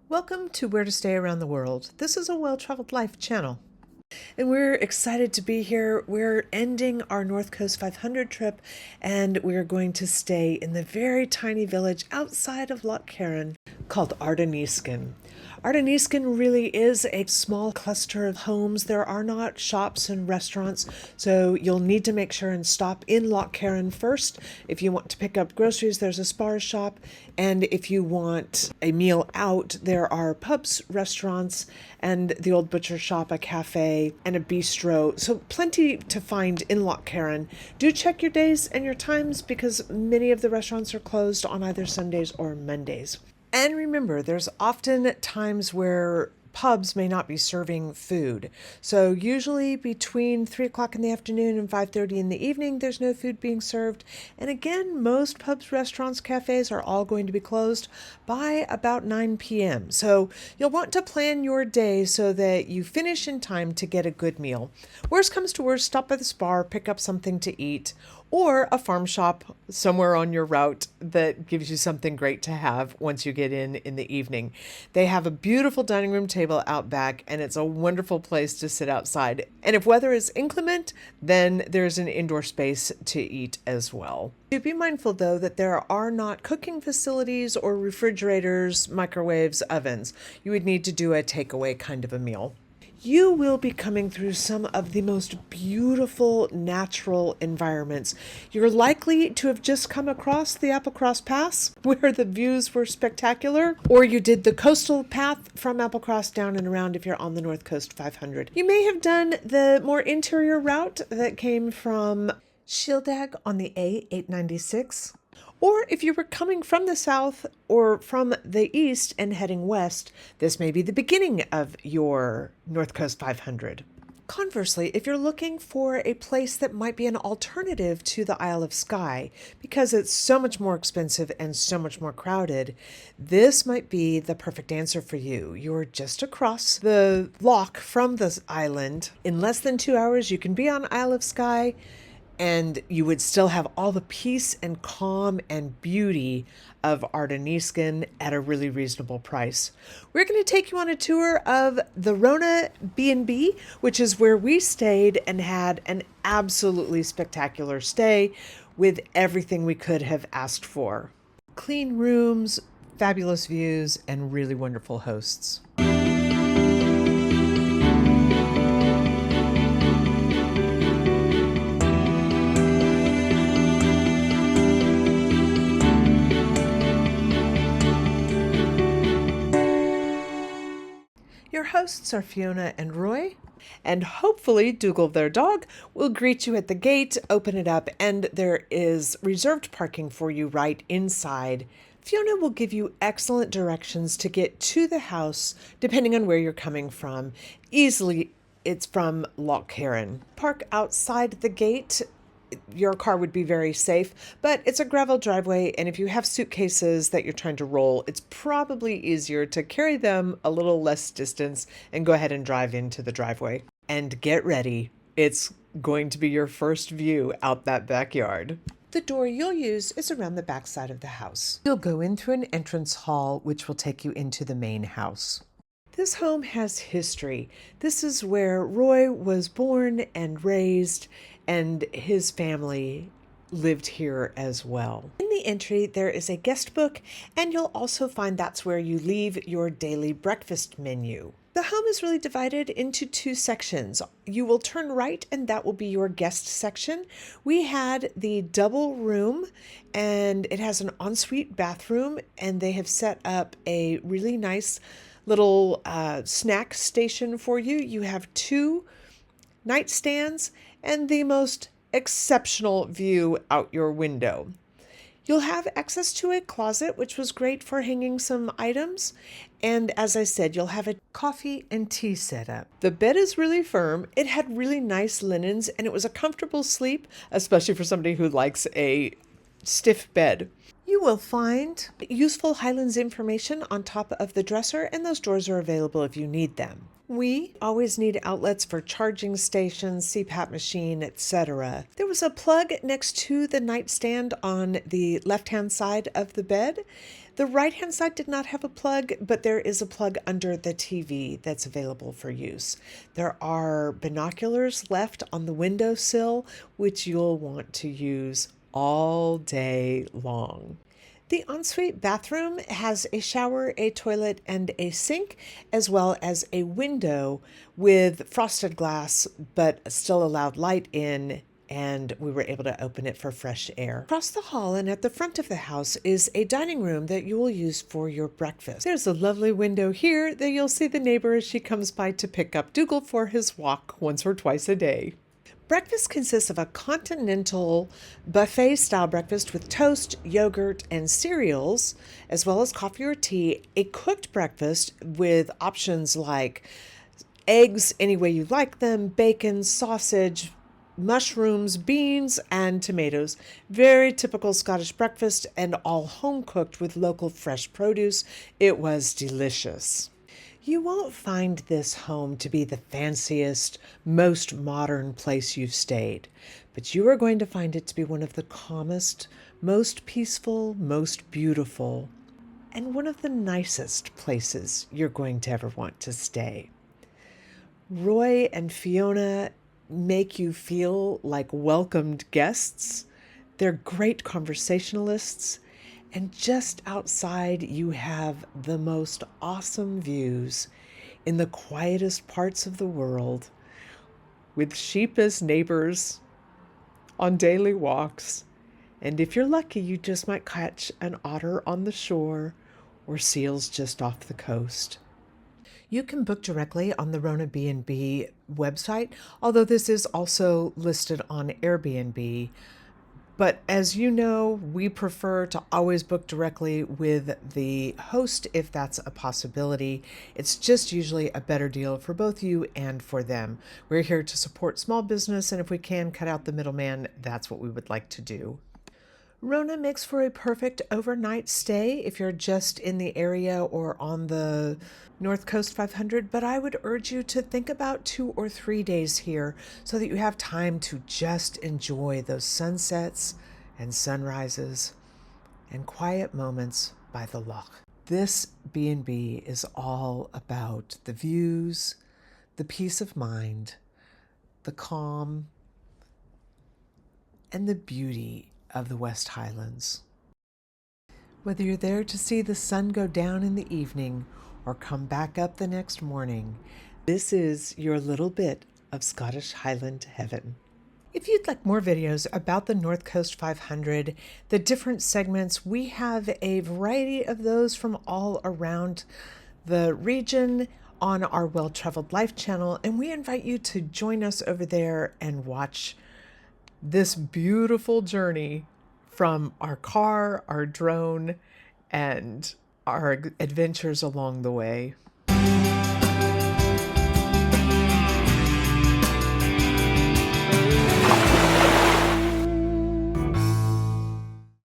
Welcome to Where to Stay Around the World. This is a Well-Traveled Life channel. And we're excited to be here. We're ending our North Coast 500 trip, and we're going to stay in the very tiny village outside of Loch Carron called Ardenisken. Ardenisken really is a small cluster of homes. There are not shops and restaurants, so you'll need to make sure and stop in Loch Carron first. If you want to pick up groceries, there's a Spar shop, and if you want a meal out, there are pubs, restaurants, and the old butcher shop, a cafe, and a bistro. So plenty to find in Loch Carron. Do check your days and your times because many of the restaurants are closed on either Sundays or Mondays. And remember, there's often times where pubs may not be serving food. So usually between 3 o'clock in the afternoon and 5:30 in the evening, there's no food being served. And again, most pubs, restaurants, cafes are all going to be closed by about 9 p.m. So you'll want to plan your day so that you finish in time to get a good meal. Worst comes to worst, stop by the Spar, pick up something to eat, or a farm shop somewhere on your route that gives you something great to have once you get in the evening. They have a beautiful dining room table out back, and it's a wonderful place to sit outside. And if weather is inclement, then there's an indoor space to eat as well. Do be mindful, though, that there are not cooking facilities or refrigerators, microwaves, ovens. You would need to do a takeaway kind of a meal. You will be coming through some of the most beautiful natural environments. You're likely to have just come across the Applecross Pass, where the views were spectacular, or you did the coastal path from Applecross down and around if you're on the North Coast 500. You may have done the more interior route that came from Shieldag on the A896. Or if you were coming from the south or from the east and heading west, this may be the beginning of your North Coast 500. Conversely, if you're looking for a place that might be an alternative to the Isle of Skye, because it's so much more expensive and so much more crowded, this might be the perfect answer for you. You're just across the loch from the island. In less than 2 hours, you can be on Isle of Skye, and you would still have all the peace and calm and beauty of Ardenisken at a really reasonable price. We're going to take you on a tour of the Rona B&B, which is where we stayed and had an absolutely spectacular stay with everything we could have asked for. Clean rooms, fabulous views, and really wonderful hosts. Your hosts are Fiona and Roy, and hopefully Dougal, their dog, will greet you at the gate, open it up, and there is reserved parking for you right inside. Fiona will give you excellent directions to get to the house, depending on where you're coming from. Easily, it's from Loch Carron. Park outside the gate. Your car would be very safe, but it's a gravel driveway, and if you have suitcases that you're trying to roll, it's probably easier to carry them a little less distance and go ahead and drive into the driveway. And get ready. It's going to be your first view out that backyard. The door you'll use is around the back side of the house. You'll go in through an entrance hall, which will take you into the main house. This home has history. This is where Roy was born and raised, and his family lived here as well. In the entry, there is a guest book, and you'll also find that's where you leave your daily breakfast menu. The home is really divided into 2 sections. You will turn right, and that will be your guest section. We had the double room, and it has an ensuite bathroom, and they have set up a really nice little snack station for you. You have 2 nightstands and the most exceptional view out your window. You'll have access to a closet, which was great for hanging some items. And as I said, you'll have a coffee and tea set up. The bed is really firm. It had really nice linens, and it was a comfortable sleep, especially for somebody who likes a stiff bed. You will find useful Highlands information on top of the dresser, and those drawers are available if you need them. We always need outlets for charging stations, CPAP machine, etc. There was a plug next to the nightstand on the left-hand side of the bed. The right-hand side did not have a plug, but there is a plug under the TV that's available for use. There are binoculars left on the windowsill, which you'll want to use all day long. The ensuite bathroom has a shower, a toilet, and a sink, as well as a window with frosted glass, but still allowed light in, and we were able to open it for fresh air. Across the hall and at the front of the house is a dining room that you will use for your breakfast. There's a lovely window here that you'll see the neighbor as she comes by to pick up Dougal for his walk once or twice a day. Breakfast consists of a continental buffet-style breakfast with toast, yogurt, and cereals, as well as coffee or tea, a cooked breakfast with options like eggs any way you like them, bacon, sausage, mushrooms, beans, and tomatoes. Very typical Scottish breakfast, and all home cooked with local fresh produce. It was delicious. You won't find this home to be the fanciest, most modern place you've stayed, but you are going to find it to be one of the calmest, most peaceful, most beautiful, and one of the nicest places you're going to ever want to stay. Roy and Fiona make you feel like welcomed guests. They're great conversationalists. And just outside, you have the most awesome views in the quietest parts of the world, with sheep as neighbors on daily walks. And if you're lucky, you just might catch an otter on the shore or seals just off the coast. You can book directly on the Rona B&B website, although this is also listed on Airbnb. But as you know, we prefer to always book directly with the host if that's a possibility. It's just usually a better deal for both you and for them. We're here to support small business, and if we can cut out the middleman, that's what we would like to do. Rona makes for a perfect overnight stay if you're just in the area or on the North Coast 500, but I would urge you to think about 2 or 3 days here so that you have time to just enjoy those sunsets and sunrises and quiet moments by the loch. This B&B is all about the views, the peace of mind, the calm, and the beauty of the West Highlands. Whether you're there to see the sun go down in the evening or come back up the next morning, this is your little bit of Scottish Highland heaven. If you'd like more videos about the North Coast 500, the different segments, we have a variety of those from all around the region on our Well Traveled Life channel, and we invite you to join us over there and watch this beautiful journey from our car, our drone, and our adventures along the way.